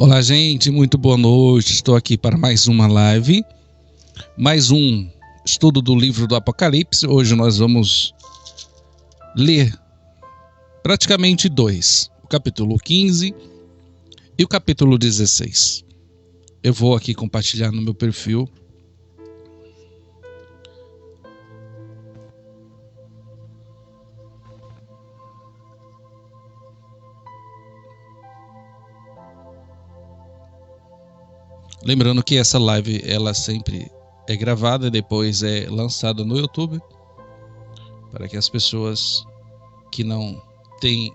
Olá, gente, muito boa noite. Estou aqui para mais uma live, mais um estudo do livro do Apocalipse. Hoje nós vamos ler praticamente dois, o capítulo 15 e o capítulo 16. Eu vou aqui compartilhar no meu perfil. Lembrando que essa live ela sempre é gravada e depois é lançada no YouTube, para que as pessoas que não têm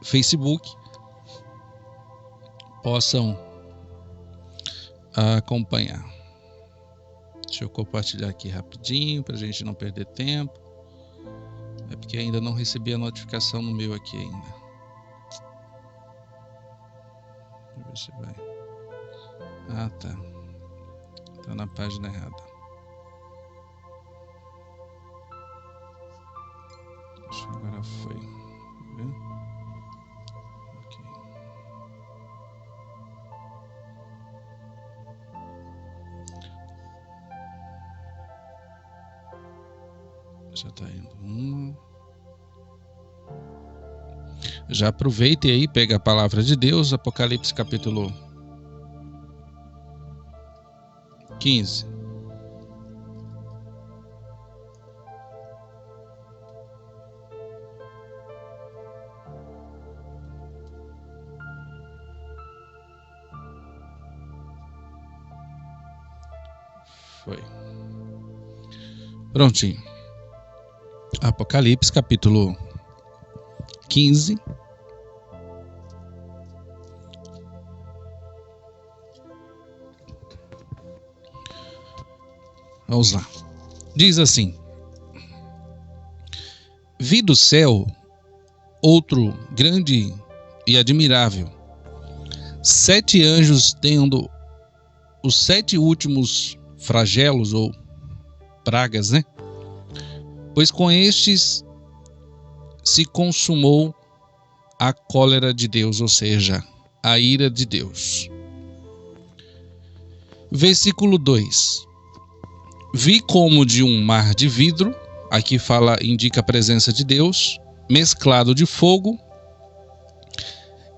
Facebook possam acompanhar. Deixa eu compartilhar aqui rapidinho para a gente não perder tempo. É porque ainda não recebi a notificação no meu aqui ainda. Deixa eu ver se vai. Ah, tá. Tá na página errada. Acho que agora foi. Ok. Já tá indo uma. Já aproveite aí, pega a palavra de Deus, Apocalipse capítulo 15. Foi. Prontinho. Apocalipse capítulo 15. Vamos lá. Diz assim: vi do céu outro grande e admirável, 7 anjos tendo os 7 últimos flagelos ou pragas, né? Pois com estes se consumou a cólera de Deus, ou seja, a ira de Deus. Versículo 2. Vi como de um mar de vidro, aqui indica a presença de Deus, mesclado de fogo,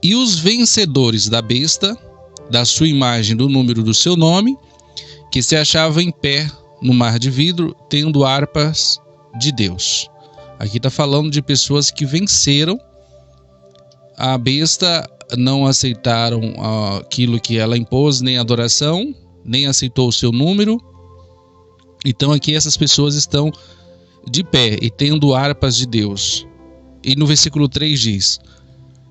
e os vencedores da besta, da sua imagem, do número do seu nome, que se achavam em pé no mar de vidro, tendo harpas de Deus. Aqui está falando de pessoas que venceram a besta, não aceitaram aquilo que ela impôs, nem adoração, nem aceitou o seu número. Então aqui essas pessoas estão de pé e tendo harpas de Deus. E no versículo 3 diz: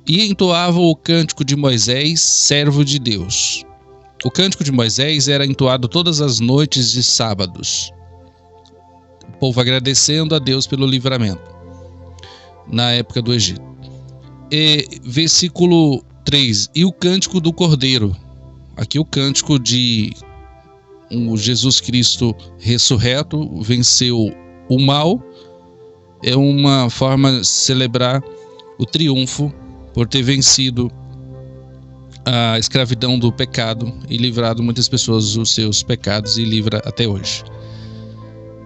e entoavam o cântico de Moisés, servo de Deus. O cântico de Moisés era entoado todas as noites de sábados, o povo agradecendo a Deus pelo livramento na época do Egito. E versículo 3: e o cântico do Cordeiro. Aqui o cântico de o Jesus Cristo ressurreto, venceu o mal. É uma forma de celebrar o triunfo por ter vencido a escravidão do pecado e livrado muitas pessoas dos seus pecados, e livra até hoje.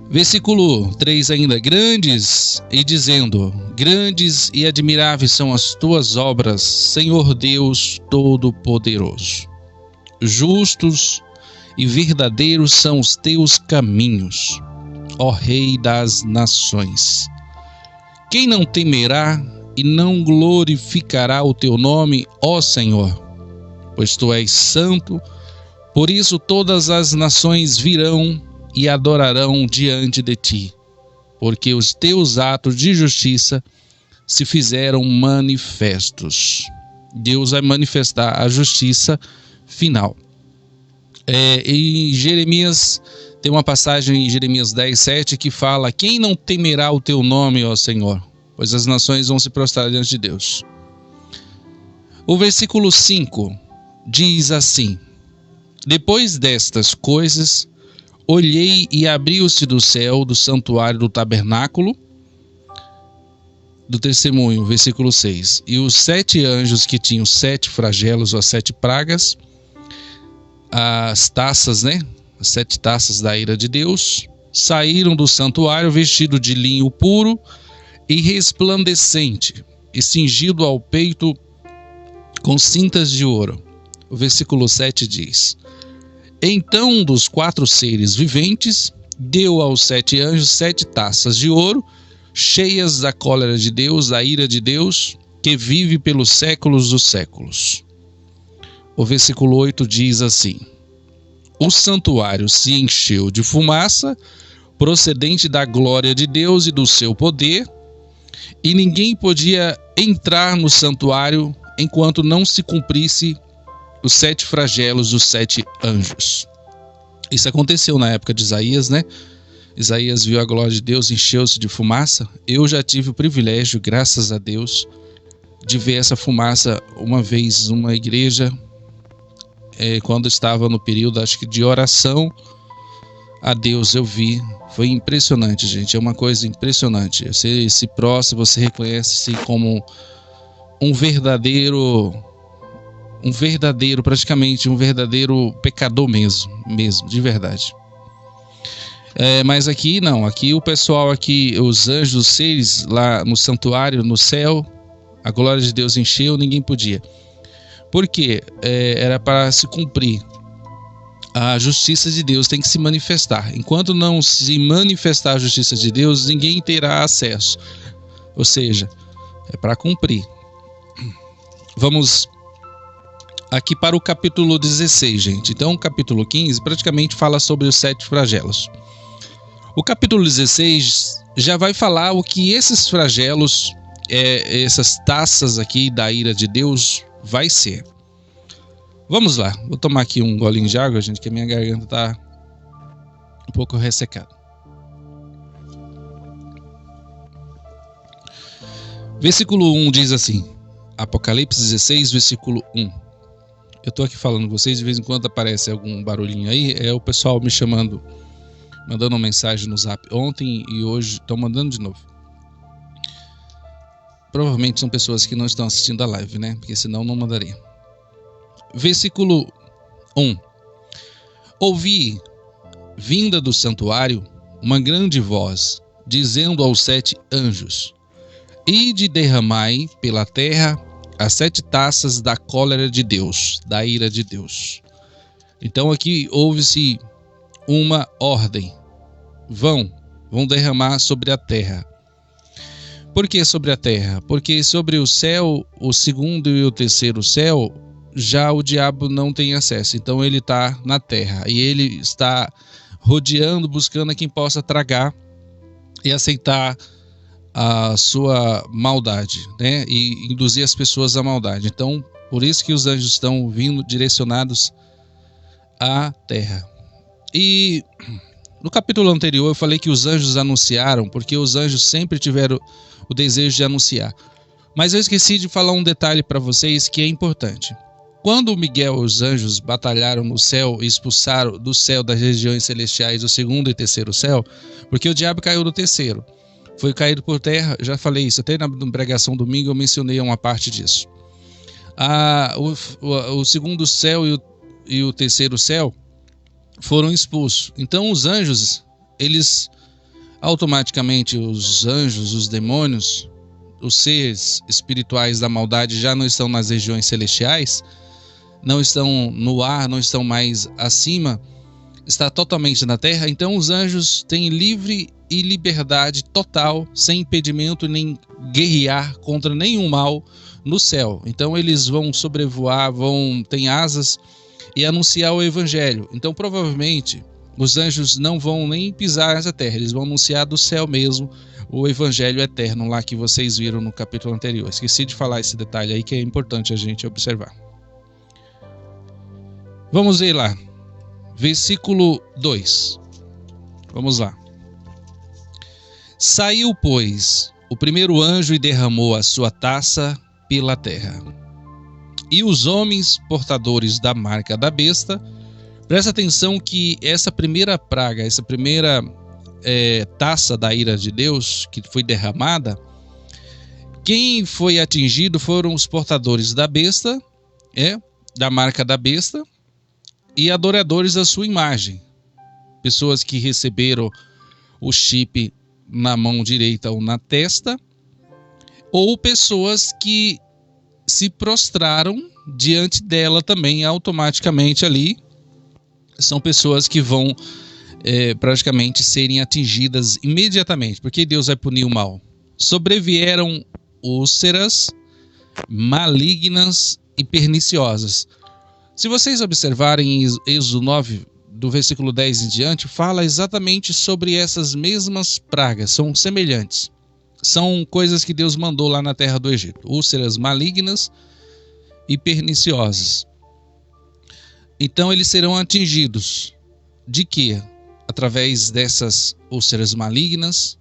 Versículo 3 ainda: grandes, e dizendo: grandes e admiráveis são as tuas obras, Senhor Deus Todo-Poderoso. Justos e verdadeiros são os teus caminhos, ó Rei das nações. Quem não temerá e não glorificará o teu nome, ó Senhor? Pois tu és santo, por isso todas as nações virão e adorarão diante de ti, porque os teus atos de justiça se fizeram manifestos. Deus vai manifestar a justiça final. Em Jeremias, tem uma passagem em Jeremias 10:7 que fala: quem não temerá o teu nome, ó Senhor? Pois as nações vão se prostrar diante de Deus. O versículo 5 diz assim: depois destas coisas, olhei e abriu-se do céu, do santuário do tabernáculo, do testemunho, versículo 6. E os 7 anjos que tinham 7 flagelos ou as 7 pragas, as taças, né? As 7 taças da ira de Deus, saíram do santuário vestido de linho puro e resplandecente, e cingido ao peito com cintas de ouro. O versículo 7 diz: Então um dos 4 seres viventes deu aos 7 anjos 7 taças de ouro, cheias da cólera de Deus, da ira de Deus, que vive pelos séculos dos séculos. O versículo 8 diz assim: O santuário se encheu de fumaça, procedente da glória de Deus e do seu poder, e ninguém podia entrar no santuário enquanto não se cumprisse os 7 flagelos dos 7 anjos. Isso aconteceu na época de Isaías, né? Isaías viu a glória de Deus, encheu-se de fumaça. Eu já tive o privilégio, graças a Deus, de ver essa fumaça uma vez numa igreja, quando estava no período, acho que de oração a Deus. Eu vi, foi impressionante, gente, é uma coisa impressionante. Você se prostra, você reconhece-se como um verdadeiro, praticamente um verdadeiro pecador mesmo, de verdade. Mas aqui não, aqui o pessoal, aqui os anjos, os seres lá no santuário, no céu, a glória de Deus encheu, ninguém podia. Por quê? Era para se cumprir. A justiça de Deus tem que se manifestar. Enquanto não se manifestar a justiça de Deus, ninguém terá acesso. Ou seja, é para cumprir. Vamos aqui para o capítulo 16, gente. Então, o capítulo 15 praticamente fala sobre os 7 flagelos. O capítulo 16 já vai falar o que esses flagelos, essas taças aqui da ira de Deus, vai ser. Vamos lá, vou tomar aqui um golinho de água, gente, que a minha garganta está um pouco ressecada. Versículo 1 diz assim, Apocalipse 16, versículo 1. Eu estou aqui falando com vocês, de vez em quando aparece algum barulhinho aí, é o pessoal me chamando, mandando uma mensagem no Zap ontem e hoje, estão mandando de novo. Provavelmente são pessoas que não estão assistindo a live, né? Porque senão não mandaria. Versículo 1. Ouvi, vinda do santuário, uma grande voz, dizendo aos 7 anjos: Ide derramai pela terra as 7 taças da cólera de Deus, da ira de Deus. Então aqui ouve-se uma ordem. Vão derramar sobre a terra. Por que sobre a terra? Porque sobre o céu, o segundo e o terceiro céu, já o diabo não tem acesso. Então ele está na terra e ele está rodeando, buscando a quem possa tragar e aceitar a sua maldade, né? E induzir as pessoas à maldade. Então, por isso que os anjos estão vindo direcionados à terra. E no capítulo anterior eu falei que os anjos anunciaram, porque os anjos sempre tiveram o desejo de anunciar. Mas eu esqueci de falar um detalhe para vocês que é importante. Quando Miguel e os anjos batalharam no céu e expulsaram do céu das regiões celestiais o segundo e terceiro céu, porque o diabo caiu no terceiro, foi caído por terra, já falei isso, até na pregação domingo eu mencionei uma parte disso. O segundo céu e o terceiro céu foram expulsos. Então os anjos, eles automaticamente, os anjos, os demônios, os seres espirituais da maldade já não estão nas regiões celestiais, não estão no ar, não estão mais acima, está totalmente na terra. Então os anjos têm livre e liberdade total, sem impedimento nem guerrear contra nenhum mal no céu. Então eles vão sobrevoar, ter asas e anunciar o evangelho. Então provavelmente os anjos não vão nem pisar nessa terra, eles vão anunciar do céu mesmo o evangelho eterno lá que vocês viram no capítulo anterior. Esqueci de falar esse detalhe aí que é importante a gente observar. Vamos ver lá, versículo 2. Vamos lá. Saiu, pois, o primeiro anjo e derramou a sua taça pela terra. E os homens portadores da marca da besta, presta atenção que essa primeira praga, essa primeira taça da ira de Deus que foi derramada, Quem foi atingido foram os portadores da besta, da marca da besta, e adoradores da sua imagem. Pessoas que receberam o chip na mão direita ou na testa, ou pessoas que se prostraram diante dela também automaticamente ali. São pessoas que vão praticamente serem atingidas imediatamente, porque Deus vai punir o mal. Sobrevieram úlceras malignas e perniciosas. Se vocês observarem em Êxodo 9, do versículo 10 em diante, fala exatamente sobre essas mesmas pragas, são semelhantes. São coisas que Deus mandou lá na terra do Egito. Úlceras malignas e perniciosas. Então eles serão atingidos. De quê? Através dessas úlceras malignas,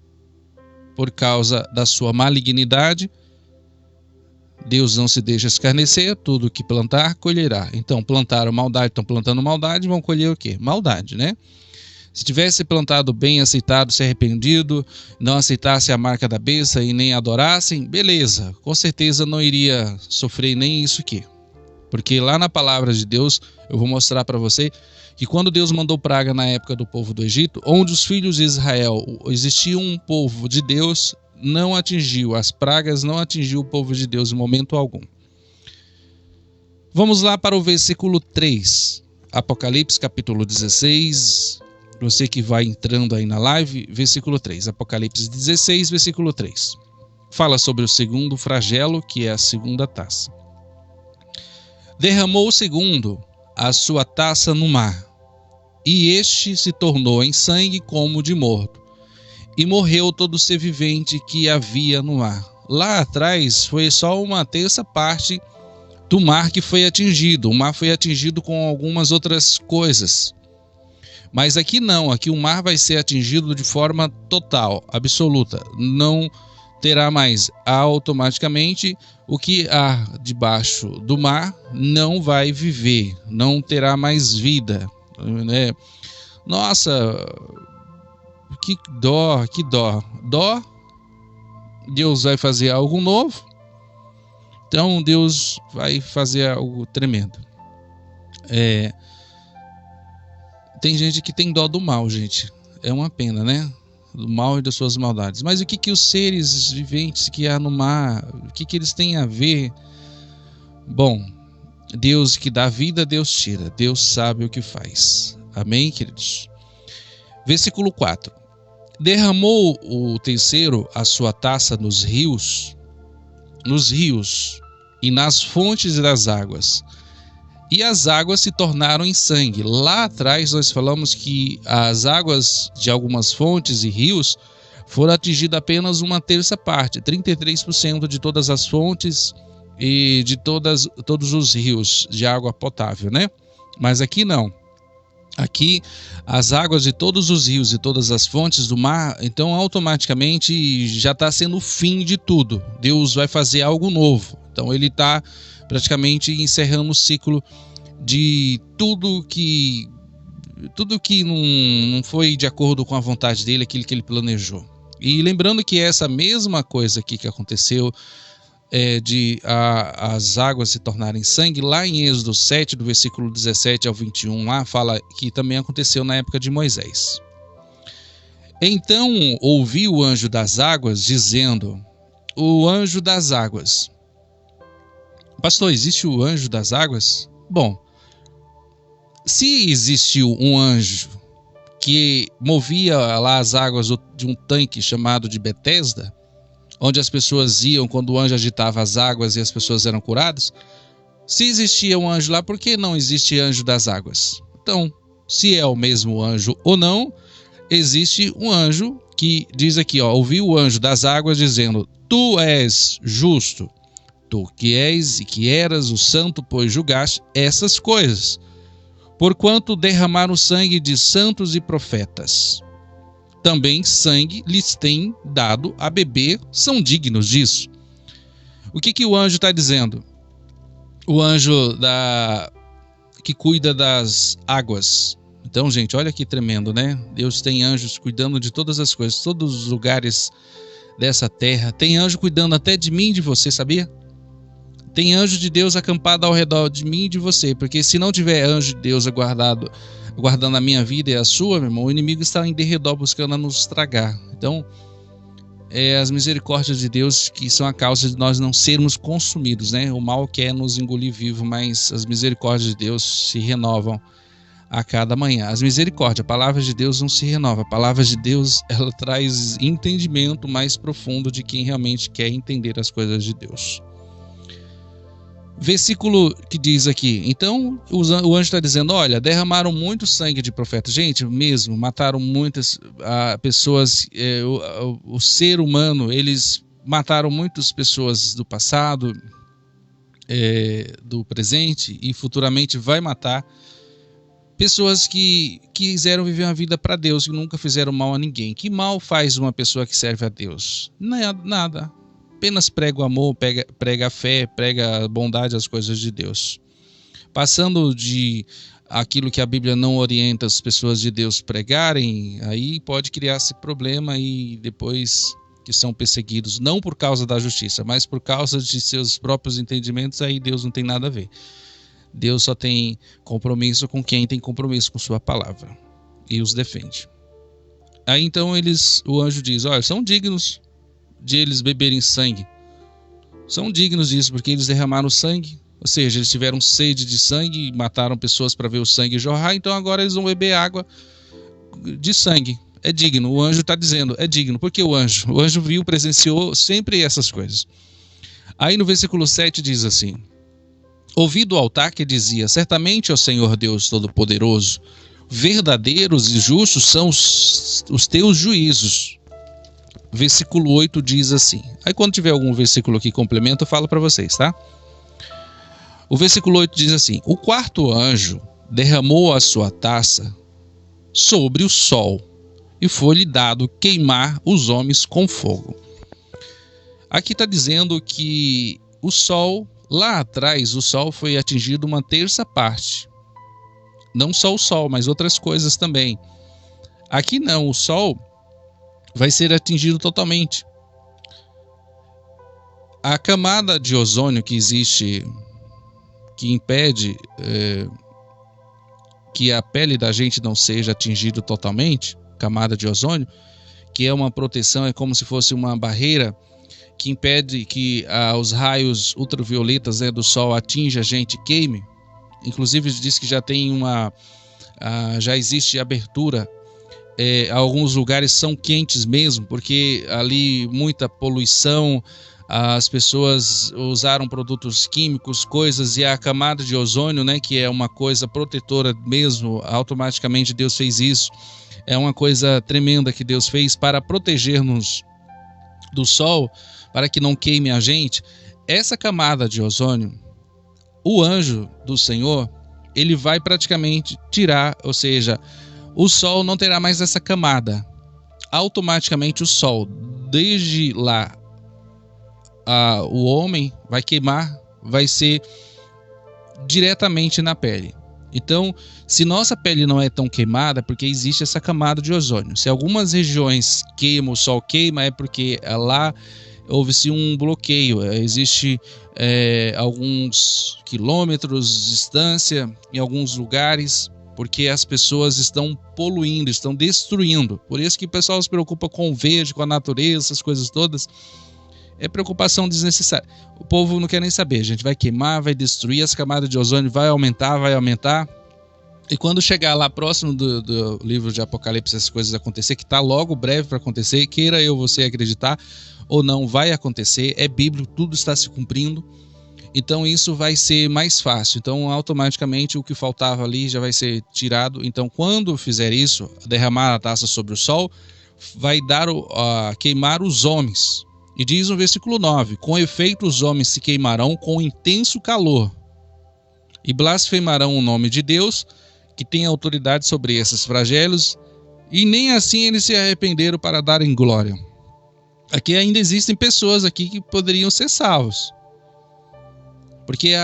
por causa da sua malignidade. Deus não se deixa escarnecer, tudo que plantar, colherá. Então, plantaram maldade, estão plantando maldade, vão colher o quê? Maldade, né? Se tivesse plantado bem, aceitado, se arrependido, não aceitasse a marca da besta e nem adorassem, beleza, com certeza não iria sofrer nem isso aqui. Porque lá na palavra de Deus, eu vou mostrar para você que quando Deus mandou praga na época do povo do Egito, onde os filhos de Israel, existia um povo de Deus, não atingiu, as pragas não atingiu o povo de Deus em momento algum. Vamos lá para o versículo 3, Apocalipse capítulo 16, você que vai entrando aí na live, versículo 3, Apocalipse 16, versículo 3. Fala sobre o segundo flagelo, que é a segunda taça. Derramou o segundo a sua taça no mar, e este se tornou em sangue como de morto. E morreu todo ser vivente que havia no mar. Lá atrás foi só uma terça parte do mar que foi atingido. O mar foi atingido com algumas outras coisas. Mas aqui não, aqui o mar vai ser atingido de forma total, absoluta. Não terá mais automaticamente o que há debaixo do mar não vai viver, não terá mais vida, né? Nossa, que dó, que dó. Dó, Deus vai fazer algo novo. Então Deus vai fazer algo tremendo. Tem gente que tem dó do mal, gente. É uma pena, né? Do mal e das suas maldades. Mas o que os seres viventes que há no mar, o que eles têm a ver? Bom, Deus que dá vida, Deus tira. Deus sabe o que faz. Amém, queridos? Versículo 4. Derramou o terceiro a sua taça nos rios e nas fontes das águas, e as águas se tornaram em sangue. Lá atrás nós falamos que as águas de algumas fontes e rios foram atingidas apenas uma terça parte, 33% de todas as fontes e de todos os rios de água potável, né? Mas aqui não. Aqui as águas de todos os rios e todas as fontes do mar, então automaticamente já está sendo o fim de tudo. Deus vai fazer algo novo. Então ele está praticamente encerrando o ciclo de tudo que não foi de acordo com a vontade dele, aquilo que ele planejou. E lembrando que essa mesma coisa aqui que aconteceu as águas se tornarem sangue, lá em Êxodo 7, do versículo 17 ao 21, lá fala que também aconteceu na época de Moisés. Então ouvi o anjo das águas dizendo, o anjo das águas. Pastor, existe o anjo das águas? Bom, se existiu um anjo que movia lá as águas de um tanque chamado de Betesda, onde as pessoas iam quando o anjo agitava as águas e as pessoas eram curadas, se existia um anjo lá, por que não existe anjo das águas? Então, se é o mesmo anjo ou não, existe um anjo que diz aqui, ouvi o anjo das águas dizendo, tu és justo, tu que és e que eras o santo, pois julgaste essas coisas, porquanto derramaram sangue de santos e profetas. Também sangue lhes tem dado a beber, são dignos disso. O que o anjo está dizendo? O anjo que cuida das águas. Então, gente, olha que tremendo, né? Deus tem anjos cuidando de todas as coisas, todos os lugares dessa terra. Tem anjo cuidando até de mim e de você, sabia? Tem anjo de Deus acampado ao redor de mim e de você, porque se não tiver anjo de Deus aguardando a minha vida e a sua, meu irmão, o inimigo está em derredor buscando nos estragar. Então, as misericórdias de Deus que são a causa de nós não sermos consumidos, né? O mal quer nos engolir vivo, mas as misericórdias de Deus se renovam a cada manhã. As misericórdias, a palavra de Deus não se renova. A palavra de Deus, ela traz entendimento mais profundo de quem realmente quer entender as coisas de Deus. Versículo que diz aqui, então o anjo está dizendo, olha, derramaram muito sangue de profetas. Gente, mesmo, mataram muitas pessoas, o ser humano, eles mataram muitas pessoas do passado, do presente e futuramente vai matar pessoas que quiseram viver uma vida para Deus, que nunca fizeram mal a ninguém. Que mal faz uma pessoa que serve a Deus? Nada. Apenas prega o amor, prega a fé, prega a bondade, as coisas de Deus. Passando de aquilo que a Bíblia não orienta as pessoas de Deus pregarem, aí pode criar-se problema e depois que são perseguidos, não por causa da justiça, mas por causa de seus próprios entendimentos, aí Deus não tem nada a ver. Deus só tem compromisso com quem tem compromisso com sua palavra e os defende. Aí então o anjo diz, olha, são dignos de eles beberem sangue. São dignos disso, porque eles derramaram sangue, ou seja, eles tiveram sede de sangue, mataram pessoas para ver o sangue jorrar, então agora eles vão beber água de sangue. É digno, o anjo está dizendo, é digno. Por que o anjo? O anjo viu, presenciou sempre essas coisas. Aí no versículo 7 diz assim, ouvi do altar que dizia, certamente, ó Senhor Deus Todo-Poderoso, verdadeiros e justos são os teus juízos. Versículo 8 diz assim. Aí quando tiver algum versículo que complementa, eu falo para vocês, tá? O versículo 8 diz assim, o quarto anjo derramou a sua taça sobre o sol e foi-lhe dado queimar os homens com fogo. Aqui está dizendo que o sol, lá atrás, o sol foi atingido uma terça parte. Não só o sol, mas outras coisas também. Aqui não, o sol vai ser atingido totalmente. A camada de ozônio que existe, que impede que a pele da gente não seja atingida totalmente, camada de ozônio, que é uma proteção, é como se fosse uma barreira que impede que os raios ultravioletas do sol atinjam a gente e queime. Inclusive diz que já tem já existe abertura. Alguns lugares são quentes mesmo, porque ali muita poluição, as pessoas usaram produtos químicos, coisas, e a camada de ozônio, né, que é uma coisa protetora mesmo, automaticamente Deus fez isso. É uma coisa tremenda que Deus fez para proteger-nos do sol, para que não queime a gente. Essa camada de ozônio, o anjo do Senhor, ele vai praticamente tirar, ou seja, o sol não terá mais essa camada. Automaticamente o sol, desde lá, o homem vai queimar, vai ser diretamente na pele. Então, se nossa pele não é tão queimada, é porque existe essa camada de ozônio. Se algumas regiões queimam, o sol queima, é porque lá houve-se um bloqueio. Existe alguns quilômetros de distância em alguns lugares, porque as pessoas estão poluindo, estão destruindo. Por isso que o pessoal se preocupa com o verde, com a natureza, essas coisas todas. É preocupação desnecessária. O povo não quer nem saber. A gente vai queimar, vai destruir, as camadas de ozônio vai aumentar. E quando chegar lá próximo do livro de Apocalipse, essas coisas acontecer, que está logo breve para acontecer, queira eu você acreditar ou não, vai acontecer. É bíblico, tudo está se cumprindo. Então isso vai ser mais fácil. Então automaticamente o que faltava ali já vai ser tirado. Então quando fizer isso, derramar a taça sobre o sol, vai dar queimar os homens. E diz no versículo 9, com efeito os homens se queimarão com intenso calor e blasfemarão o nome de Deus, que tem autoridade sobre esses flagelos, e nem assim eles se arrependeram para darem glória. Aqui ainda existem pessoas aqui que poderiam ser salvos. Porque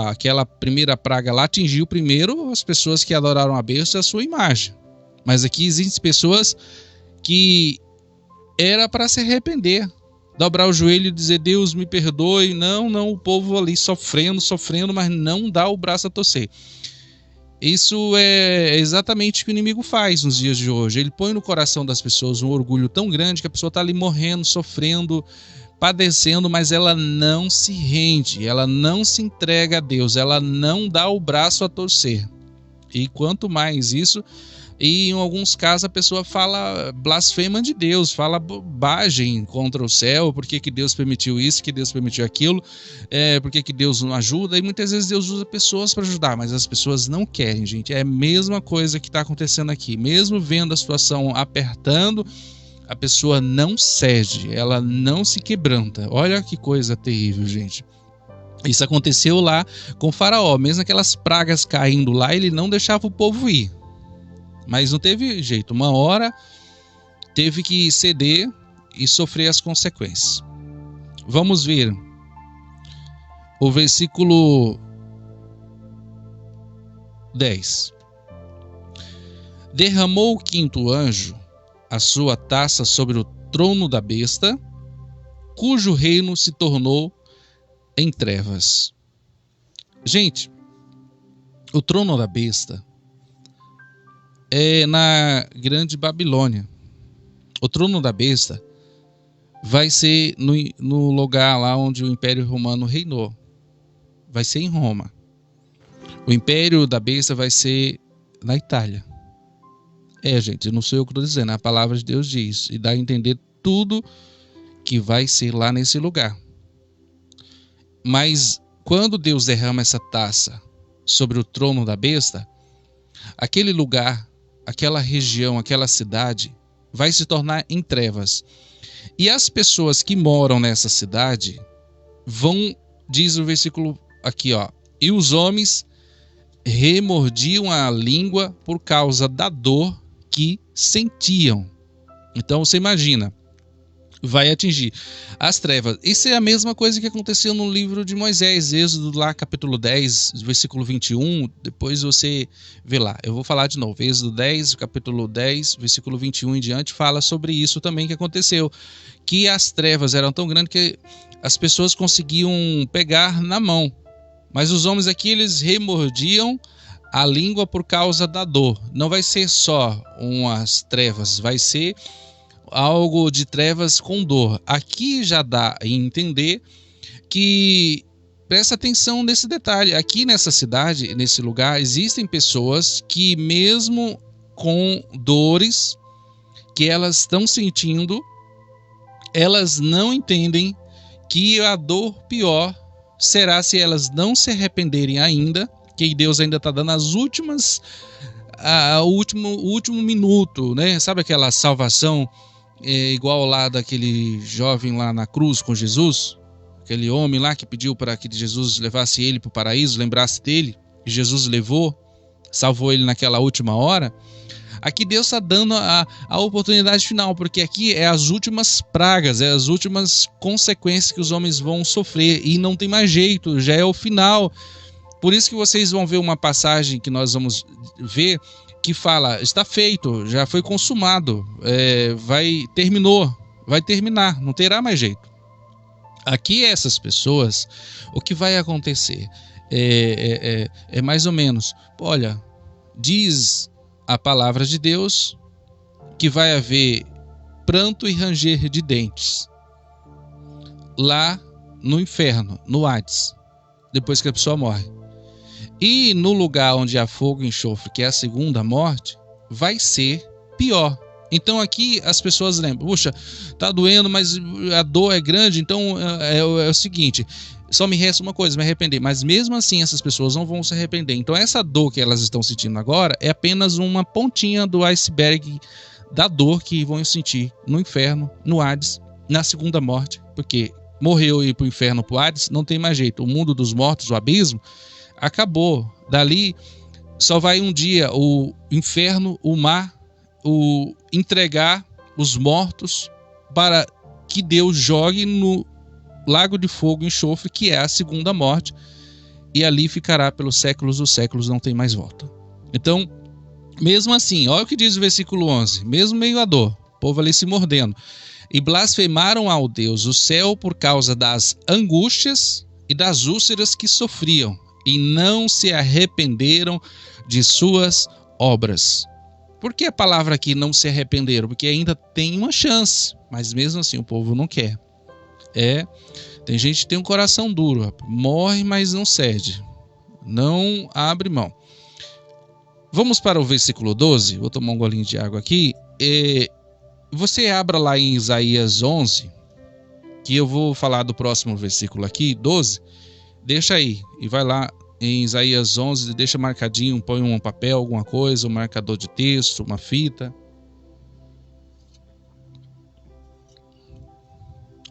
aquela primeira praga lá atingiu primeiro as pessoas que adoraram a besta e a sua imagem. Mas aqui existem pessoas que era para se arrepender, dobrar o joelho e dizer: Deus me perdoe. Não, o povo ali sofrendo, mas não dá o braço a torcer. Isso é exatamente o que o inimigo faz nos dias de hoje. Ele põe no coração das pessoas um orgulho tão grande que a pessoa está ali morrendo, sofrendo, padecendo, mas ela não se rende, ela não se entrega a Deus, ela não dá o braço a torcer. E quanto mais isso, e em alguns casos a pessoa fala, blasfema de Deus, fala bobagem contra o céu, por que Deus permitiu isso, que Deus permitiu aquilo, por que Deus não ajuda, e muitas vezes Deus usa pessoas para ajudar, mas as pessoas não querem, gente. É a mesma coisa que está acontecendo aqui, mesmo vendo a situação apertando, a pessoa não cede, ela não se quebranta. Olha que coisa terrível, gente. Isso aconteceu lá com Faraó, mesmo aquelas pragas caindo lá, ele não deixava o povo ir. Mas não teve jeito, uma hora teve que ceder e sofrer as consequências. Vamos ver o versículo 10. Derramou o quinto anjo a sua taça sobre o trono da besta, cujo reino se tornou em trevas. Gente, o trono da besta é na Grande Babilônia. O trono da besta vai ser no lugar lá onde o Império Romano reinou. Vai ser em Roma. O Império da Besta vai ser na Itália. Gente, não sou eu que estou dizendo, a palavra de Deus diz. E dá a entender tudo que vai ser lá nesse lugar. Mas quando Deus derrama essa taça sobre o trono da besta, aquele lugar, aquela região, aquela cidade vai se tornar em trevas. E as pessoas que moram nessa cidade vão, diz o versículo aqui, e os homens remordiam a língua por causa da dor que sentiam. Então você imagina, vai atingir as trevas. Isso é a mesma coisa que aconteceu no livro de Moisés, Êxodo lá, capítulo 10, versículo 21, depois você vê lá. Eu vou falar de novo, Êxodo 10, capítulo 10, versículo 21 em diante, fala sobre isso também que aconteceu, que as trevas eram tão grandes que as pessoas conseguiam pegar na mão, mas os homens aqui, eles remordiam a língua por causa da dor. Não vai ser só umas trevas, vai ser algo de trevas com dor. Aqui já dá a entender que, presta atenção nesse detalhe, aqui nessa cidade, nesse lugar, existem pessoas que mesmo com dores que elas estão sentindo, elas não entendem que a dor pior será se elas não se arrependerem ainda, que Deus ainda está dando as últimas, o último minuto, né? Sabe aquela salvação igual lá daquele jovem lá na cruz com Jesus, aquele homem lá que pediu para que Jesus levasse ele para o paraíso, lembrasse dele, e Jesus levou, salvou ele naquela última hora. Aqui Deus está dando a oportunidade final, porque aqui é as últimas pragas, é as últimas consequências que os homens vão sofrer, e não tem mais jeito, já é o final. Por isso que vocês vão ver uma passagem que nós vamos ver, que fala, está feito, já foi consumado, vai terminar, não terá mais jeito. Aqui essas pessoas, o que vai acontecer é mais ou menos, olha, diz a palavra de Deus que vai haver pranto e ranger de dentes lá no inferno, no Hades, depois que a pessoa morre. E no lugar onde há fogo e enxofre, que é a segunda morte, vai ser pior. Então aqui as pessoas lembram, puxa, tá doendo, mas a dor é grande, então é o seguinte, só me resta uma coisa, me arrepender. Mas mesmo assim essas pessoas não vão se arrepender. Então essa dor que elas estão sentindo agora é apenas uma pontinha do iceberg da dor que vão sentir no inferno, no Hades, na segunda morte. Porque morreu e ir para o inferno, para o Hades, não tem mais jeito. O mundo dos mortos, o abismo, acabou. Dali só vai um dia o inferno, o mar, entregar os mortos para que Deus jogue no lago de fogo e enxofre, que é a segunda morte, e ali ficará pelos séculos dos séculos, não tem mais volta. Então, mesmo assim, olha o que diz o versículo 11, mesmo meio a dor, o povo ali se mordendo, e blasfemaram ao Deus do céu por causa das angústias e das úlceras que sofriam, e não se arrependeram de suas obras. Por que a palavra aqui não se arrependeram? Porque ainda tem uma chance, mas mesmo assim o povo não quer. Tem gente que tem um coração duro, morre, mas não cede, não abre mão. Vamos para o versículo 12, vou tomar um golinho de água aqui. Você abra lá em Isaías 11, que eu vou falar do próximo versículo aqui, 12. Deixa aí e vai lá em Isaías 11, deixa marcadinho, põe um papel, alguma coisa, um marcador de texto, uma fita.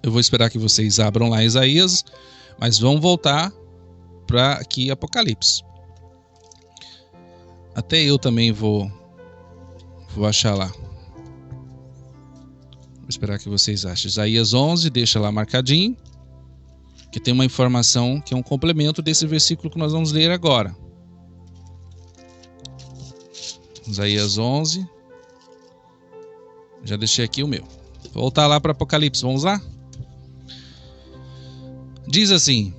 Eu vou esperar que vocês abram lá Isaías, mas vamos voltar para aqui Apocalipse. Até eu também vou achar lá. Vou esperar que vocês achem. Isaías 11, deixa lá marcadinho, que tem uma informação que é um complemento desse versículo que nós vamos ler agora. Isaías 11. Já deixei aqui o meu. Vou voltar lá para Apocalipse, vamos lá? Diz assim: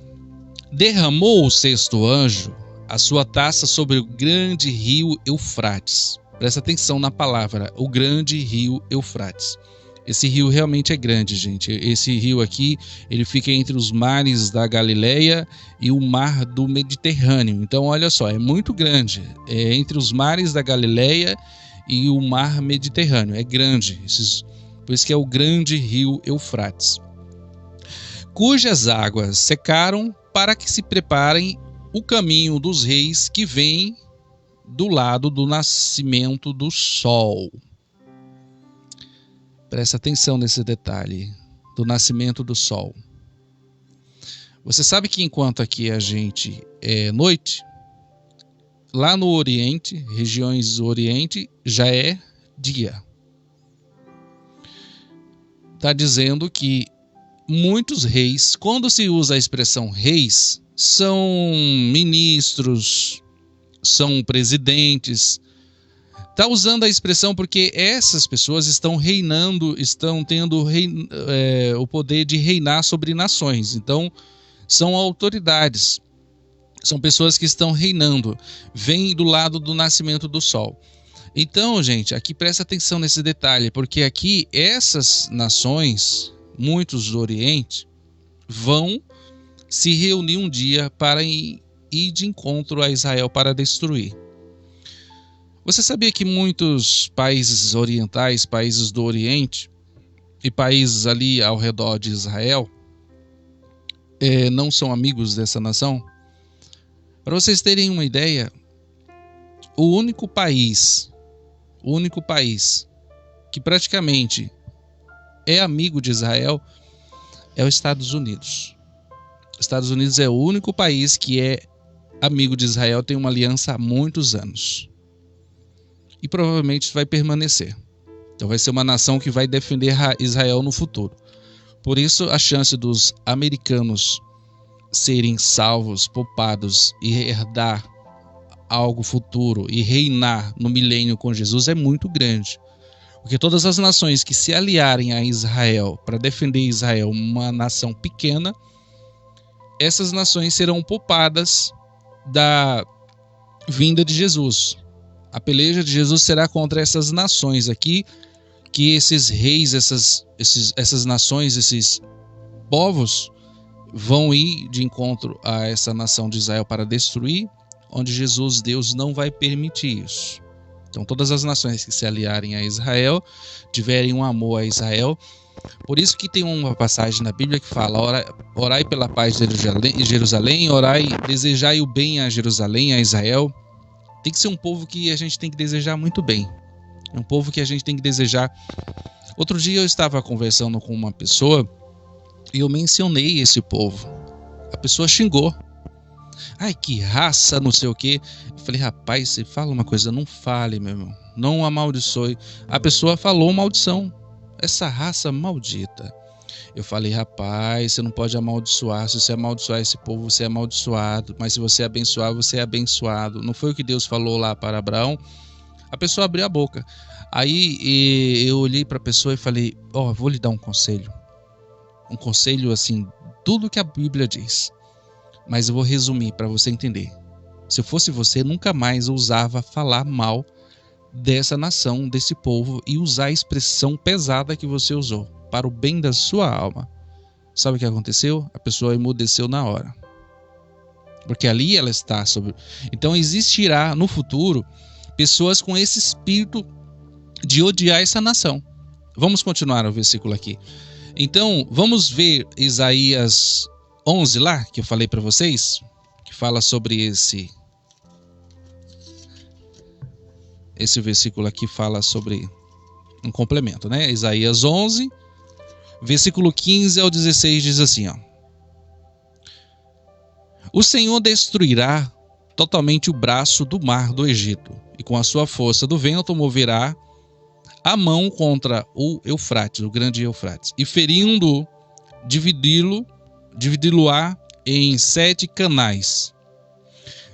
derramou o sexto anjo a sua taça sobre o grande rio Eufrates. Presta atenção na palavra, o grande rio Eufrates. Esse rio realmente é grande, gente. Esse rio aqui, ele fica entre os mares da Galileia e o mar do Mediterrâneo. Então, olha só, é muito grande. É entre os mares da Galileia e o mar Mediterrâneo. É grande. Por isso que é o grande rio Eufrates. Cujas águas secaram para que se preparem o caminho dos reis que vêm do lado do nascimento do sol. Presta atenção nesse detalhe do nascimento do sol. Você sabe que enquanto aqui a gente é noite, lá no Oriente, regiões do Oriente, já é dia. Está dizendo que muitos reis, quando se usa a expressão reis, são ministros, são presidentes. Está usando a expressão porque essas pessoas estão reinando, estão tendo o poder de reinar sobre nações. Então, são autoridades, são pessoas que estão reinando, vêm do lado do nascimento do sol. Então, gente, aqui presta atenção nesse detalhe, porque aqui essas nações, muitos do Oriente, vão se reunir um dia para ir de encontro a Israel para destruir. Você sabia que muitos países orientais, países do Oriente e países ali ao redor de Israel não são amigos dessa nação? Para vocês terem uma ideia, o único país que praticamente é amigo de Israel é os Estados Unidos. Os Estados Unidos é o único país que é amigo de Israel, tem uma aliança há muitos anos. E provavelmente vai permanecer. Então vai ser uma nação que vai defender Israel no futuro. Por isso a chance dos americanos serem salvos, poupados e herdar algo futuro e reinar no milênio com Jesus é muito grande. Porque todas as nações que se aliarem a Israel para defender Israel, uma nação pequena, essas nações serão poupadas da vinda de Jesus. A peleja de Jesus será contra essas nações aqui, que esses reis, essas nações, esses povos vão ir de encontro a essa nação de Israel para destruir, onde Jesus, Deus, não vai permitir isso. Então todas as nações que se aliarem a Israel, tiverem um amor a Israel. Por isso que tem uma passagem na Bíblia que fala: orai pela paz de Jerusalém, orai, desejai o bem a Jerusalém, a Israel. Tem que ser um povo que a gente tem que desejar muito bem. É um povo que a gente tem que desejar. Outro dia eu estava conversando com uma pessoa e eu mencionei esse povo. A pessoa xingou. Ai, que raça, não sei o quê. Eu falei: rapaz, você fala uma coisa, não fale, meu irmão. Não amaldiçoe. A pessoa falou maldição. Essa raça maldita. Eu falei: rapaz, você não pode amaldiçoar. Se você amaldiçoar esse povo, você é amaldiçoado. Mas se você abençoar, você é abençoado. Não foi o que Deus falou lá para Abraão? A pessoa abriu a boca. Aí eu olhei para a pessoa e falei: vou lhe dar um conselho. Um conselho assim, tudo que a Bíblia diz. Mas eu vou resumir para você entender. Se eu fosse você, nunca mais ousava falar mal dessa nação, desse povo, e usar a expressão pesada que você usou, para o bem da sua alma. Sabe o que aconteceu? A pessoa emudeceu na hora. Porque ali ela está sobre... Então existirá no futuro pessoas com esse espírito de odiar essa nação. Vamos continuar o versículo aqui. Então, vamos ver Isaías 11 lá, que eu falei para vocês, que fala sobre esse versículo aqui, fala sobre um complemento, né? Isaías 11, versículo 15 ao 16 diz assim, O Senhor destruirá totalmente o braço do mar do Egito, e com a sua força do vento moverá a mão contra o Eufrates, o grande Eufrates, e ferindo-o, dividi-lo-á em 7 canais,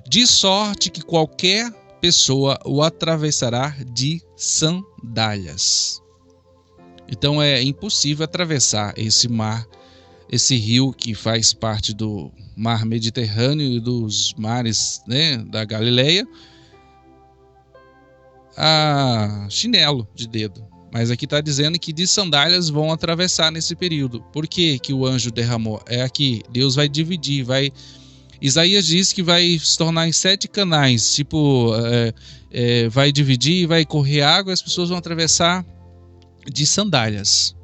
de sorte que qualquer pessoa o atravessará de sandálias. Então é impossível atravessar esse mar, esse rio que faz parte do mar Mediterrâneo e dos mares, né, da Galileia, a chinelo de dedo. Mas aqui está dizendo que de sandálias vão atravessar nesse período. Por que que o anjo derramou? É aqui, Deus vai dividir, Isaías diz que vai se tornar em 7 canais, vai dividir, vai correr água e as pessoas vão atravessar de sandálias.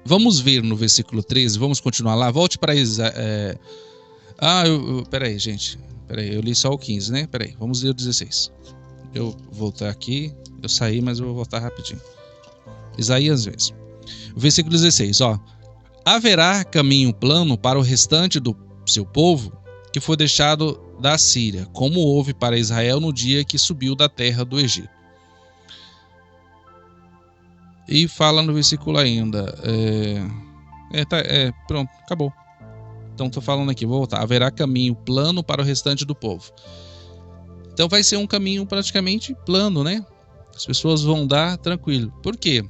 Vamos ver no versículo 13, vamos continuar lá, volte para Isaías. Peraí, gente, eu li só o 15, né? Peraí, vamos ler o 16. Eu vou voltar aqui, eu saí, mas eu vou voltar rapidinho. Isaías mesmo. Versículo 16, Haverá caminho plano para o restante do seu povo, que foi deixado da Síria, como houve para Israel no dia que subiu da terra do Egito. E fala no versículo ainda, pronto, acabou. Então estou falando aqui, vou voltar. Haverá caminho plano para o restante do povo. Então vai ser um caminho praticamente plano, né? As pessoas vão andar tranquilo. Por quê?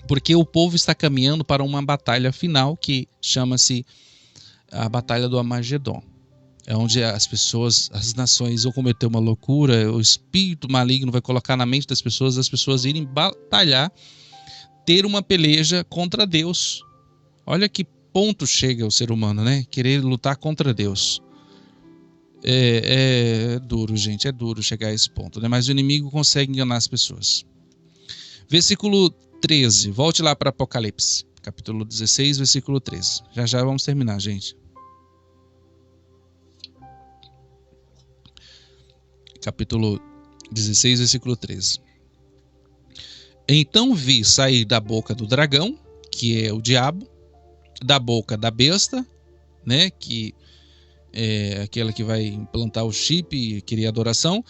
Porque o povo está caminhando para uma batalha final que chama-se a Batalha do Armagedon. É onde as nações vão cometer uma loucura, o espírito maligno vai colocar na mente das pessoas irem batalhar, ter uma peleja contra Deus. Olha que ponto chega o ser humano, né? Querer lutar contra Deus. É duro, gente, é duro chegar a esse ponto, né? Mas o inimigo consegue enganar as pessoas. Versículo 13, volte lá para Apocalipse, capítulo 16, versículo 13. Já vamos terminar, gente. Capítulo 16, versículo 13. Então vi sair da boca do dragão, que é o diabo, da boca da besta, né, que é aquela que vai implantar o chip e querer adoração,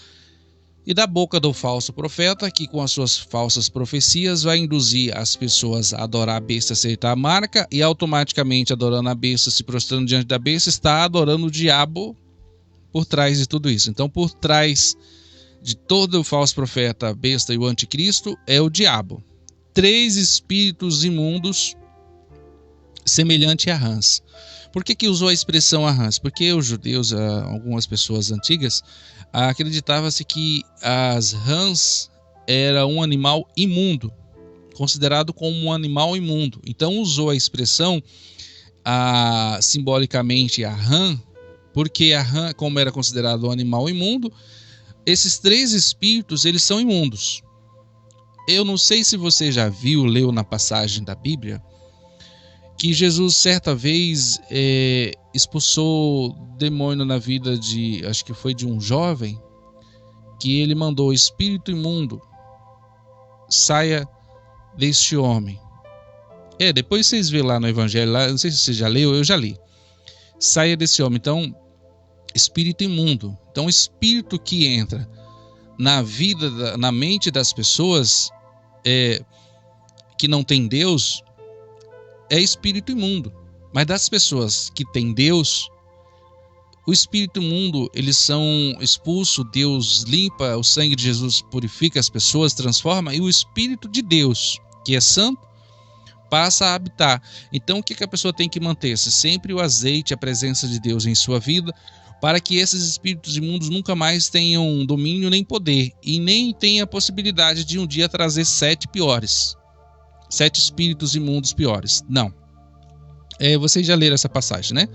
e da boca do falso profeta, que com as suas falsas profecias vai induzir as pessoas a adorar a besta, aceitar a marca, e automaticamente adorando a besta, se prostrando diante da besta, está adorando o diabo por trás de tudo isso. Então, por trás de todo o falso profeta, a besta e o anticristo é o diabo. 3 espíritos imundos semelhante a rãs. Por que usou a expressão a rãs? Porque os judeus, algumas pessoas antigas, acreditava-se que as rãs era um animal imundo, considerado como um animal imundo. Então usou a expressão simbolicamente a rã, porque a rã, como era considerado um animal imundo, esses 3 espíritos, eles são imundos. Eu não sei se você já leu na passagem da Bíblia, que Jesus certa vez expulsou demônio na vida acho que foi de um jovem, que ele mandou: espírito imundo, saia deste homem. Depois vocês vê lá no Evangelho, lá, não sei se você já leu, eu já li. Saia desse homem. Então, espírito imundo. Então, o espírito que entra na vida, na mente das pessoas que não tem Deus, é espírito imundo. Mas das pessoas que têm Deus, O espírito imundo, eles são expulsos, Deus limpa, o sangue de Jesus purifica as pessoas, transforma, e o Espírito de Deus, que é santo, passa a habitar. Então o que a pessoa tem que manter-se? Sempre o azeite, a presença de Deus em sua vida, para que esses espíritos imundos nunca mais tenham domínio nem poder, e nem tenha a possibilidade de um dia trazer 7 piores. 7 espíritos imundos piores. Não. Vocês já leram essa passagem, né?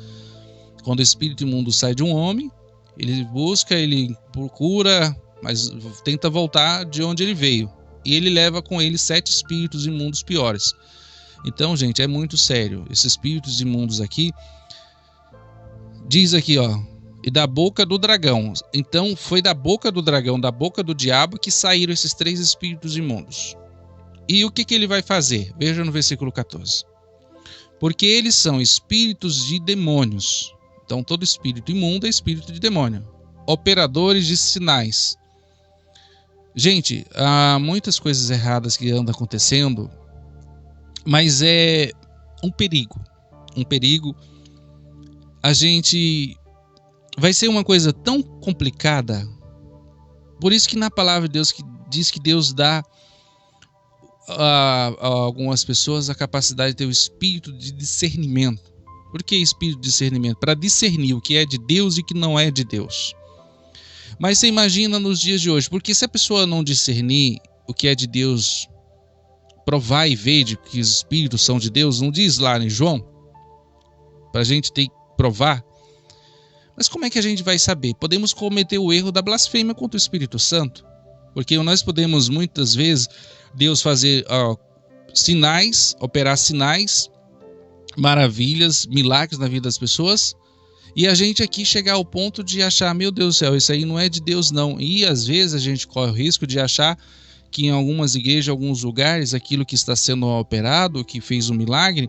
Quando o espírito imundo sai de um homem, ele busca, ele procura, mas tenta voltar de onde ele veio. E ele leva com ele 7 espíritos imundos piores. Então, gente, é muito sério. Esses espíritos imundos aqui, diz aqui, ó, e da boca do dragão. Então, foi da boca do dragão, da boca do diabo, que saíram esses 3 espíritos imundos. E o que ele vai fazer? Veja no versículo 14. Porque eles são espíritos de demônios. Então, todo espírito imundo é espírito de demônio. Operadores de sinais. Gente, há muitas coisas erradas que andam acontecendo, mas é um perigo. Um perigo. A gente vai ser uma coisa tão complicada. Por isso que na palavra de Deus que diz que Deus dá a algumas pessoas a capacidade de ter o espírito de discernimento. Por que espírito de discernimento? Para discernir o que é de Deus e o que não é de Deus. Mas você imagina nos dias de hoje, porque se a pessoa não discernir o que é de Deus, provar e ver de que os espíritos são de Deus, não diz lá em João? Para a gente ter que provar. Mas como é que a gente vai saber? Podemos cometer o erro da blasfêmia contra o Espírito Santo. Porque nós podemos muitas vezes, Deus fazer sinais, operar sinais, maravilhas, milagres na vida das pessoas, e a gente aqui chegar ao ponto de achar, meu Deus do céu, isso aí não é de Deus não. E às vezes a gente corre o risco de achar que em algumas igrejas, alguns lugares, aquilo que está sendo operado, que fez um milagre,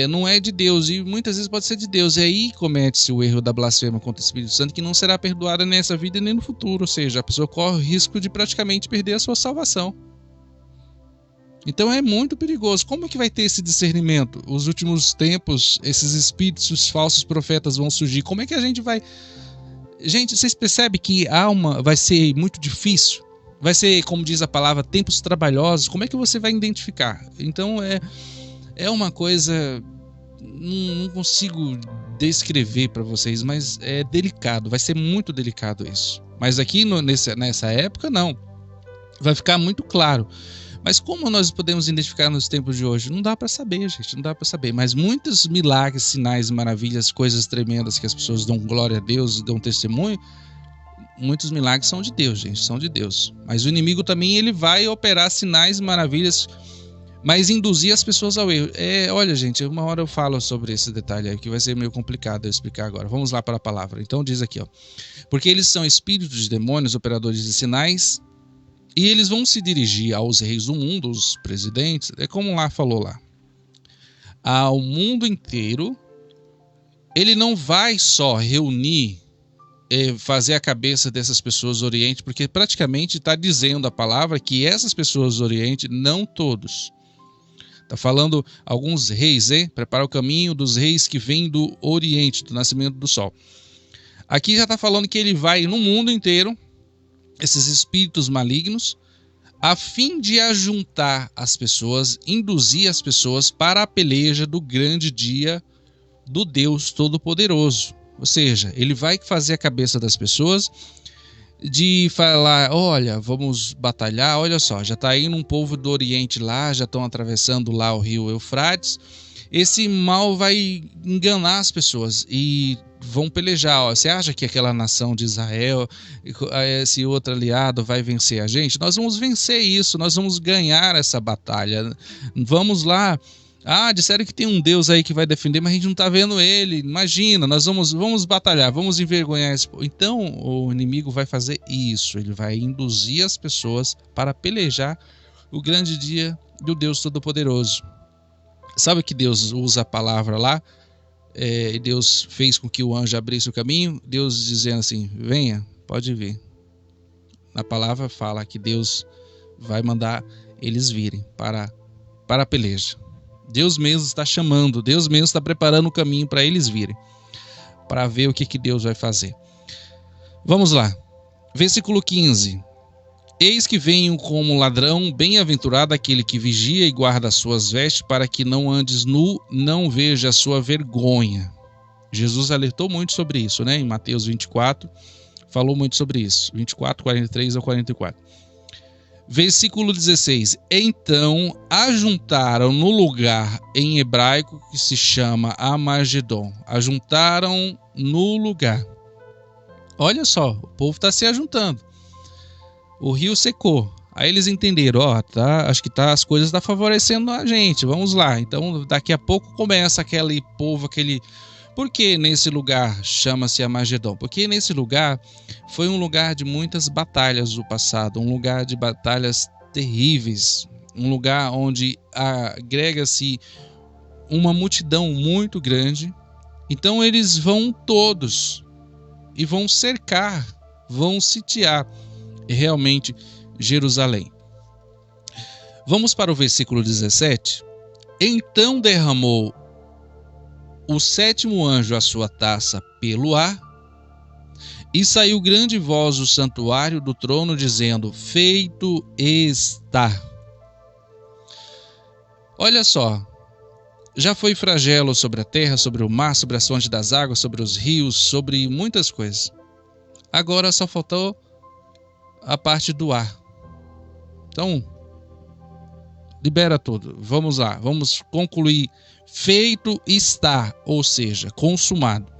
não é de Deus, e muitas vezes pode ser de Deus. E aí comete-se o erro da blasfêmia contra o Espírito Santo, que não será perdoada nessa vida nem no futuro. Ou seja, a pessoa corre o risco de praticamente perder a sua salvação. Então é muito perigoso. Como é que vai ter esse discernimento? Os últimos tempos, esses espíritos, os falsos profetas vão surgir. Como é que a gente vai... Gente, vocês percebem que vai ser muito difícil? Vai ser, como diz a palavra, tempos trabalhosos. Como é que você vai identificar? Então é uma coisa... Não consigo descrever para vocês, mas é delicado. Vai ser muito delicado isso. Mas aqui nessa época, não. Vai ficar muito claro. Mas como nós podemos identificar nos tempos de hoje? Não dá para saber, gente, não dá para saber. Mas muitos milagres, sinais, maravilhas, coisas tremendas que as pessoas dão glória a Deus, dão testemunho, muitos milagres são de Deus, gente, são de Deus. Mas o inimigo também, ele vai operar sinais, maravilhas, mas induzir as pessoas ao erro. Olha, gente, uma hora eu falo sobre esse detalhe aí, que vai ser meio complicado eu explicar agora. Vamos lá para a palavra. Então diz aqui, ó. Porque eles são espíritos de demônios, operadores de sinais, e eles vão se dirigir aos reis do mundo, os presidentes, como lá falou lá, ao mundo inteiro. Ele não vai só reunir, fazer a cabeça dessas pessoas do Oriente, porque praticamente está dizendo a palavra que essas pessoas do Oriente, não todos. Está falando alguns reis, prepara o caminho dos reis que vêm do Oriente, do nascimento do sol. Aqui já está falando que ele vai no mundo inteiro, esses espíritos malignos, a fim de ajuntar as pessoas, induzir as pessoas para a peleja do grande dia do Deus Todo-Poderoso. Ou seja, ele vai fazer a cabeça das pessoas de falar, olha, vamos batalhar, olha só, já está indo um povo do Oriente lá, já estão atravessando lá o rio Eufrates, esse mal vai enganar as pessoas e vão pelejar. Você acha que aquela nação de Israel, esse outro aliado, vai vencer a gente? Nós vamos vencer isso, nós vamos ganhar essa batalha. Vamos lá. Disseram que tem um Deus aí que vai defender, mas a gente não está vendo ele. Imagina, nós vamos batalhar, vamos envergonhar esse povo. Então o inimigo vai fazer isso, ele vai induzir as pessoas para pelejar o grande dia do Deus Todo-Poderoso. Sabe que Deus usa a palavra lá? E Deus fez com que o anjo abrisse o caminho, Deus dizendo assim, venha, pode vir. Na palavra fala que Deus vai mandar eles virem para a peleja. Deus mesmo está chamando, Deus mesmo está preparando o caminho para eles virem. para ver o que Deus vai fazer. Vamos lá. Versículo 15. Eis que venho como ladrão, bem-aventurado aquele que vigia e guarda as suas vestes, para que não andes nu, não veja a sua vergonha. Jesus alertou muito sobre isso, né? Em Mateus 24, falou muito sobre isso. 24, 43 ao 44. Versículo 16. Então ajuntaram no lugar em hebraico que se chama Amagedon. Ajuntaram no lugar. Olha só, o povo está se ajuntando. O rio secou. Aí eles entenderam, acho que as coisas estão favorecendo a gente. Vamos lá. Então daqui a pouco começa aquele povo, Por que nesse lugar chama-se Amagedon? Porque nesse lugar foi um lugar de muitas batalhas do passado, um lugar de batalhas terríveis, um lugar onde agrega-se uma multidão muito grande. Então eles vão todos e vão cercar, vão sitiar realmente Jerusalém. Vamos para o versículo 17. Então derramou o sétimo anjo a sua taça pelo ar, e saiu grande voz do santuário do trono, dizendo: feito está. Olha só, já foi flagelo sobre a terra, sobre o mar, sobre as fontes das águas, sobre os rios, sobre muitas coisas. Agora só faltou a parte do ar. Então, libera tudo. Vamos lá, vamos concluir. Feito está, ou seja, consumado.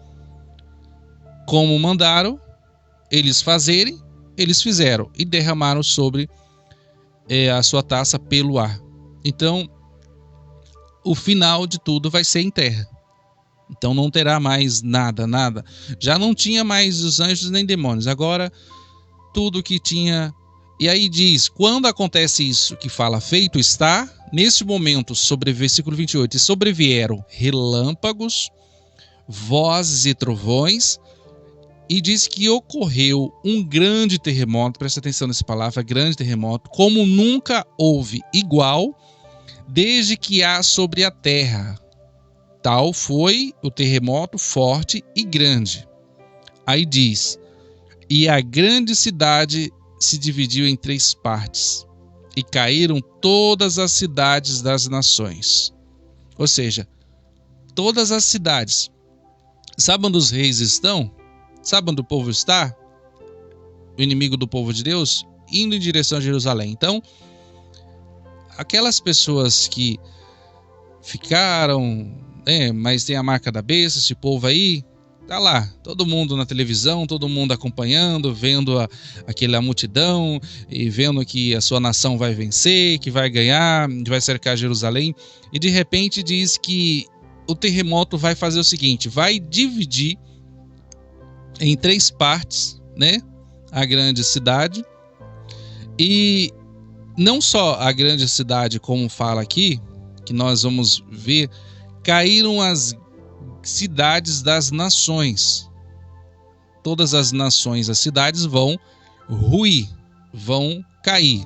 Como mandaram eles fazerem, eles fizeram e derramaram sobre a sua taça pelo ar. Então, o final de tudo vai ser em terra. Então não terá mais nada. Já não tinha mais os anjos nem demônios. Agora, tudo que tinha... E aí diz, quando acontece isso que fala feito está, nesse momento, sobre versículo 28, e sobrevieram relâmpagos, vozes e trovões, e diz que ocorreu um grande terremoto, presta atenção nessa palavra, grande terremoto, como nunca houve igual, desde que há sobre a terra. Tal foi o terremoto forte e grande. Aí diz, e a grande cidade se dividiu em 3 partes, e caíram todas as cidades das nações. Ou seja, todas as cidades. Sabe onde os reis estão? Sabe onde o povo está? O inimigo do povo de Deus? Indo em direção a Jerusalém. Então, aquelas pessoas que ficaram, mas tem a marca da besta, esse povo aí, tá lá, todo mundo na televisão, todo mundo acompanhando, vendo aquela multidão e vendo que a sua nação vai vencer, que vai ganhar, que vai cercar Jerusalém, e de repente diz que o terremoto vai fazer o seguinte, vai dividir em 3 partes, né, a grande cidade, e não só a grande cidade, como fala aqui, que nós vamos ver, caíram as cidades das nações. Todas as nações, as cidades vão ruir, vão cair.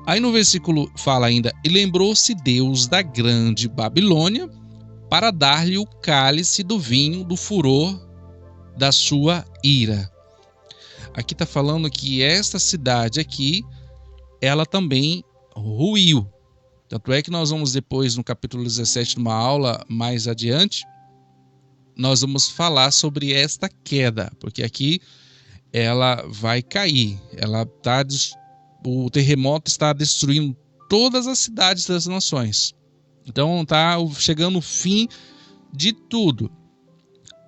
Aí no versículo fala ainda, e lembrou-se Deus da grande Babilônia para dar-lhe o cálice do vinho do furor da sua ira. Aqui está falando que esta cidade aqui, ela também ruiu. Tanto é que nós vamos depois no capítulo 17, numa aula mais adiante, nós vamos falar sobre esta queda, porque aqui ela vai cair. O terremoto está destruindo todas as cidades das nações. Então está chegando o fim de tudo.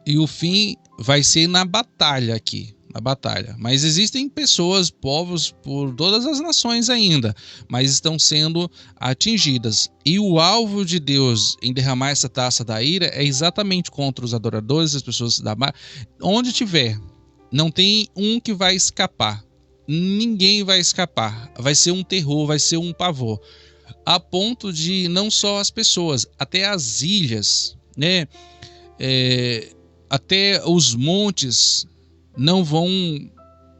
E o fim vai ser na batalha aqui. Na batalha. Mas existem pessoas, povos por todas as nações ainda, mas estão sendo atingidas. E o alvo de Deus em derramar essa taça da ira é exatamente contra os adoradores, as pessoas da mar. Onde tiver, não tem um que vai escapar. Ninguém vai escapar. Vai ser um terror, vai ser um pavor. A ponto de não só as pessoas, até as ilhas, né? Até os montes não vão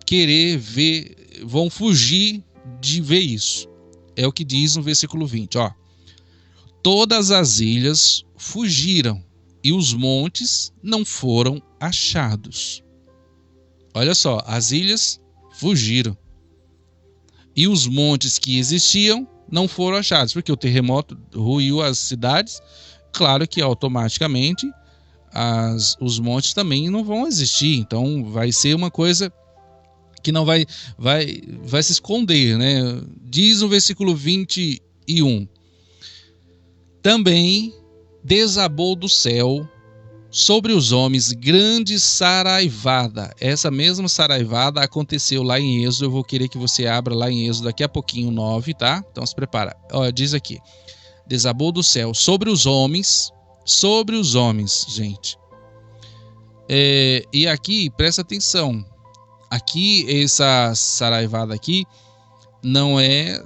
querer ver, vão fugir de ver isso. É o que diz no versículo 20. Todas as ilhas fugiram, e os montes não foram achados. Olha só, as ilhas fugiram. E os montes que existiam não foram achados, porque o terremoto ruiu as cidades. Claro que automaticamente os montes também não vão existir. Então vai ser uma coisa que não vai se esconder, né? Diz o versículo 21. Também desabou do céu sobre os homens grande saraivada. Essa mesma saraivada aconteceu lá em Êxodo. Eu vou querer que você abra lá em Êxodo daqui a pouquinho, 9, tá? Então se prepara. Olha, diz aqui: desabou do céu sobre os homens, gente. E aqui, presta atenção. Aqui, essa saraivada aqui não é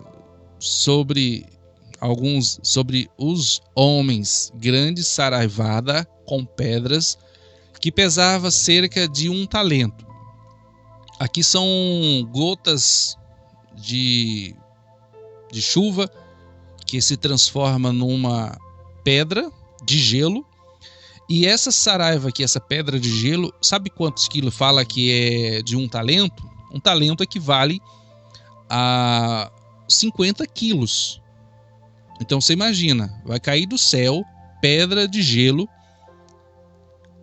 sobre os homens, grande saraivada com pedras que pesava cerca de 1 talento. Aqui são gotas de chuva que se transforma numa pedra de gelo. E essa saraiva aqui, essa pedra de gelo, sabe quantos quilos fala que é de 1 talento? 1 talento equivale a 50 quilos. Então você imagina, vai cair do céu pedra de gelo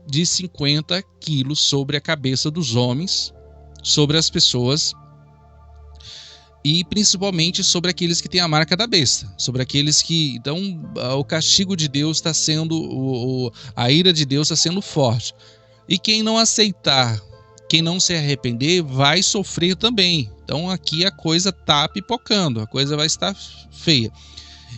de 50 quilos sobre a cabeça dos homens, sobre as pessoas e principalmente sobre aqueles que têm a marca da besta, sobre aqueles que... Então o castigo de Deus está sendo, a ira de Deus está sendo forte. E quem não aceitar, quem não se arrepender, vai sofrer também. Então aqui a coisa está pipocando, a coisa vai estar feia.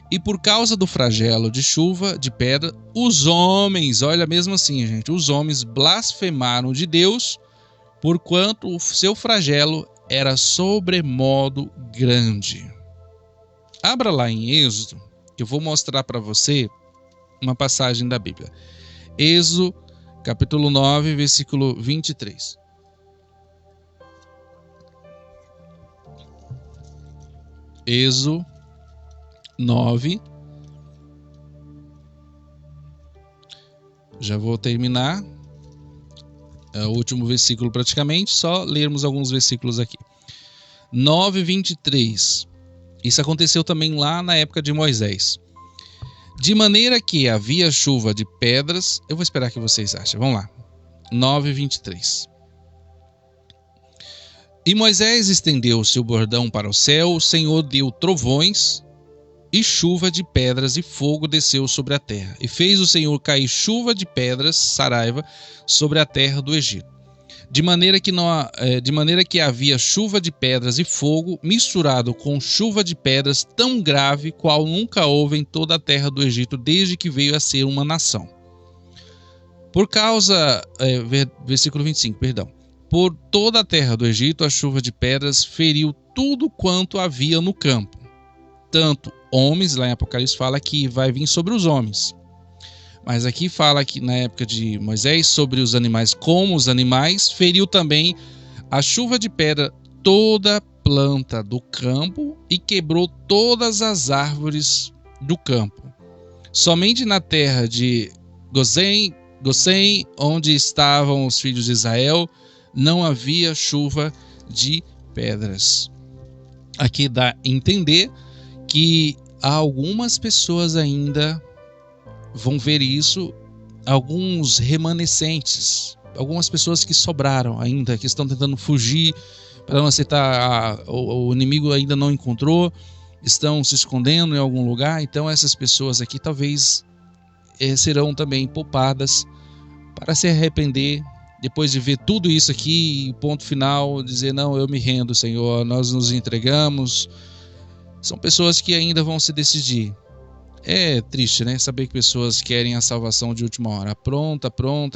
E por causa do flagelo de chuva, de pedra, os homens, olha mesmo assim, gente, os homens blasfemaram de Deus, porquanto o seu flagelo era sobremodo grande. Abra lá em Êxodo, que eu vou mostrar para você uma passagem da Bíblia. Êxodo, capítulo 9, versículo 23. Êxodo 9. Já vou terminar. É o último versículo praticamente, só lermos alguns versículos aqui. 9:23. Isso aconteceu também lá na época de Moisés. De maneira que havia chuva de pedras. Eu vou esperar que vocês achem. Vamos lá. 9:23. E Moisés estendeu o seu bordão para o céu, o Senhor deu trovões, e chuva de pedras e fogo desceu sobre a terra. E fez o Senhor cair chuva de pedras, saraiva, sobre a terra do Egito. De maneira que havia chuva de pedras e fogo, misturado com chuva de pedras tão grave, qual nunca houve em toda a terra do Egito, desde que veio a ser uma nação. Por causa, versículo 25, perdão. Por toda a terra do Egito, a chuva de pedras feriu tudo quanto havia no campo. Tanto homens, lá em Apocalipse fala que vai vir sobre os homens. Mas aqui fala que na época de Moisés, sobre os animais, como os animais, feriu também a chuva de pedra toda a planta do campo e quebrou todas as árvores do campo. Somente na terra de Gosém, onde estavam os filhos de Israel, não havia chuva de pedras. Aqui dá a entender que algumas pessoas ainda vão ver isso, alguns remanescentes, algumas pessoas que sobraram ainda, que estão tentando fugir para não aceitar, o inimigo ainda não encontrou, estão se escondendo em algum lugar. Então essas pessoas aqui talvez serão também poupadas para se arrepender, depois de ver tudo isso aqui, e ponto final, dizer: não, eu me rendo, Senhor, nós nos entregamos. São pessoas que ainda vão se decidir. É triste, né? Saber que pessoas querem a salvação de última hora. Pronta,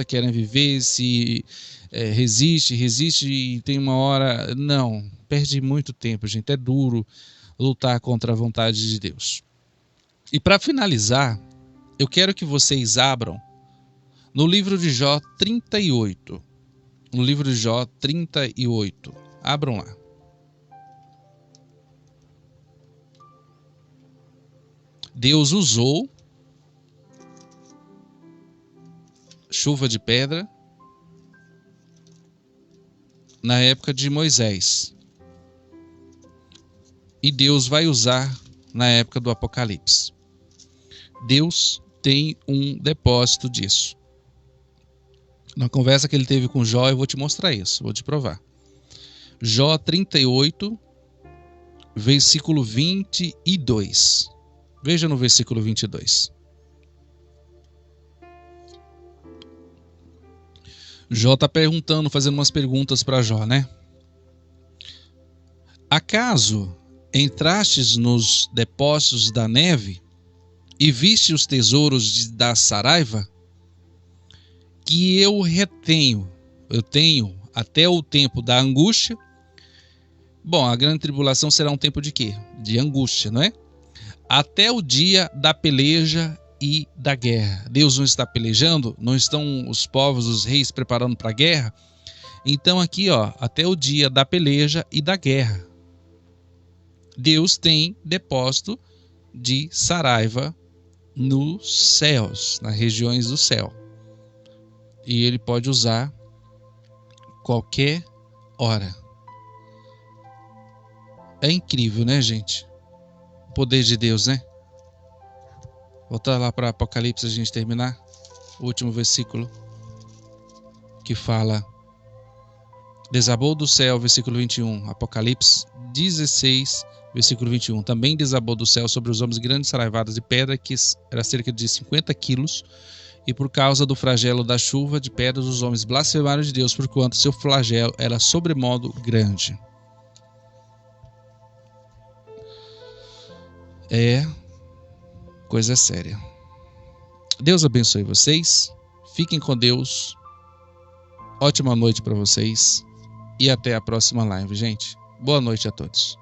querem viver, se resiste e tem uma hora... Não, perde muito tempo, gente. É duro lutar contra a vontade de Deus. E para finalizar, eu quero que vocês abram no livro de Jó 38. No livro de Jó 38. Abram lá. Deus usou chuva de pedra na época de Moisés. E Deus vai usar na época do Apocalipse. Deus tem um depósito disso. Na conversa que ele teve com Jó, eu vou te mostrar isso, vou te provar. Jó 38, versículo 22. Veja no versículo 22. Jó está perguntando, fazendo umas perguntas para Jó, né? Acaso entrastes nos depósitos da neve e viste os tesouros da Saraiva? Que eu tenho até o tempo da angústia. Bom, a grande tribulação será um tempo de quê? De angústia, não é? Até o dia da peleja e da guerra. Deus não está pelejando? Não estão os povos, os reis preparando para a guerra? Então aqui, ó, até o dia da peleja e da guerra. Deus tem depósito de Saraiva nos céus, nas regiões do céu. E ele pode usar qualquer hora. É incrível, né, gente? O poder de Deus, né? Voltar lá para Apocalipse a gente terminar. O último versículo que fala: desabou do céu, versículo 21. Apocalipse 16, versículo 21. Também desabou do céu sobre os homens grandes saraivadas de pedra, que era cerca de 50 quilos. E por causa do flagelo da chuva de pedras, os homens blasfemaram de Deus, porquanto seu flagelo era sobremodo grande. É coisa séria. Deus abençoe vocês. Fiquem com Deus. Ótima noite para vocês. E até a próxima live, gente. Boa noite a todos.